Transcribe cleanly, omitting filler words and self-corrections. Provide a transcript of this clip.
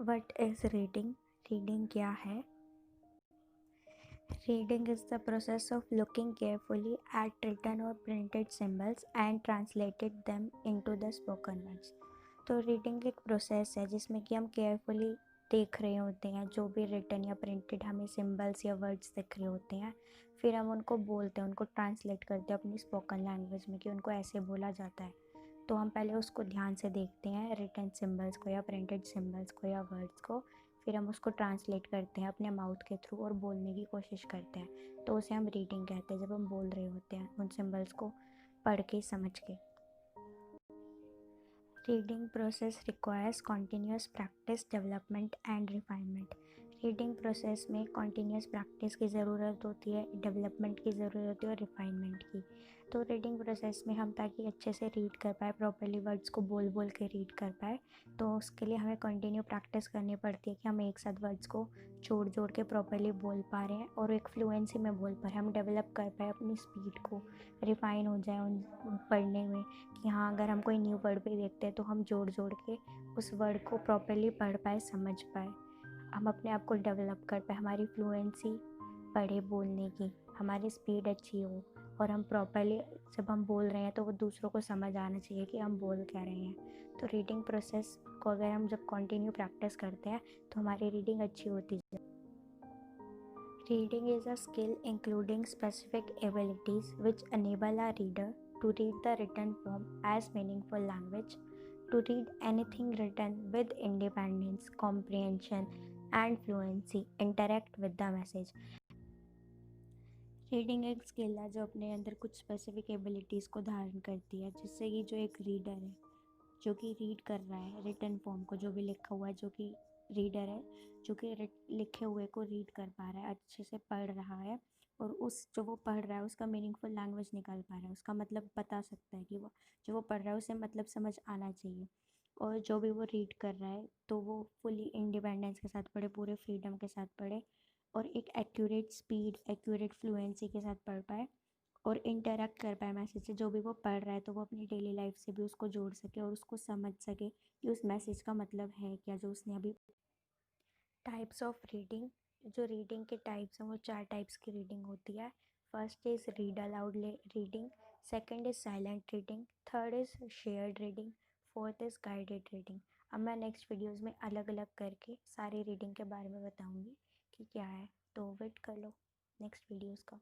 What is reading? Reading क्या है? Reading is the process of looking carefully at written or printed symbols and translated them into the spoken words. तो reading एक process है जिसमें कि हम carefully देख रहे होते हैं जो भी रिटन या प्रिंटेड हमें सिंबल्स या वर्ड्स दिख रहे होते हैं, फिर हम उनको बोलते हैं, उनको ट्रांसलेट करते हैं अपनी स्पोकन लैंग्वेज में कि उनको ऐसे बोला जाता है। तो हम पहले उसको ध्यान से देखते हैं रिटन सिंबल्स को या प्रिंटेड सिंबल्स को या वर्ड्स को, फिर हम उसको ट्रांसलेट करते हैं अपने माउथ के थ्रू और बोलने की कोशिश करते हैं। तो उसे हम रीडिंग कहते हैं जब हम बोल रहे होते हैं उन सिंबल्स को पढ़ के समझ के। Reading process requires continuous practice, development and refinement. Reading process में कॉन्टीन्यूस प्रैक्टिस की ज़रूरत होती है, डेवलपमेंट की ज़रूरत होती है और रिफाइनमेंट की। तो रीडिंग प्रोसेस में हम ताकि अच्छे से रीड कर पाए, प्रॉपर्ली वर्ड्स को बोल बोल के रीड कर पाए, तो उसके लिए हमें कंटिन्यू प्रैक्टिस करनी पड़ती है कि हम एक साथ वर्ड्स को जोड़ जोड़ के प्रॉपर्ली बोल पा रहे हैं और एक फ्लुएंसी में बोल पा रहे हैं, हम डेवलप कर पाए अपनी स्पीड को, रिफाइन हो जाए उन पढ़ने में कि हाँ अगर हम कोई न्यू वर्ड भी देखते हैं तो हम जोड़ जोड़ के उस वर्ड को प्रॉपर्ली पढ़ पाए, समझ पाए, हम अपने आप को डेवलप कर पाए, हमारी फ्लुएंसी बढ़े बोलने की, हमारी स्पीड अच्छी हो और हम प्रॉपर्ली जब हम बोल रहे हैं तो वो दूसरों को समझ आना चाहिए कि हम बोल क्या रहे हैं। तो रीडिंग प्रोसेस को अगर हम जब कंटिन्यू प्रैक्टिस करते हैं तो हमारी रीडिंग अच्छी होती है। Reading is a skill including specific abilities which enable a reader to read the written form as meaningful language, to read anything written with independence, comprehension, and fluency, interact with the message. Reading एक skill है जो अपने अंदर कुछ specific abilities को धारण करती है, जिससे कि जो एक रीडर है जो कि रीड कर रहा है रिटन फॉर्म को, जो भी लिखा हुआ है, जो कि रीडर है जो कि लिखे हुए को रीड कर पा रहा है, अच्छे से पढ़ रहा है और उस जो वो पढ़ रहा है उसका मीनिंगफुल लैंग्वेज निकाल पा रहा है, उसका मतलब बता सकता है कि वो जो वो पढ़ रहा है उसे मतलब समझ आना चाहिए। और जो भी वो रीड कर रहा है तो वो फुली इंडिपेंडेंस के साथ पढ़े, पूरे फ्रीडम के साथ पढ़े और एक एक्यूरेट स्पीड, एक्यूरेट फ्लुएंसी के साथ पढ़ पाए और इंटरेक्ट कर पाए मैसेज से। जो भी वो पढ़ रहा है तो वो अपनी डेली लाइफ से भी उसको जोड़ सके और उसको समझ सके कि उस मैसेज का मतलब है क्या जो उसने अभी। टाइप्स ऑफ रीडिंग, जो रीडिंग के टाइप्स हैं वो 4 टाइप्स की रीडिंग होती है। First is read aloud reading, second is silent reading, third is shared reading, fourth is guided reading. अब मैं नेक्स्ट वीडियोज़ में अलग अलग करके सारी रीडिंग के बारे में बताऊँगी कि क्या है, तो वेट कर लो नेक्स्ट वीडियोज़ का।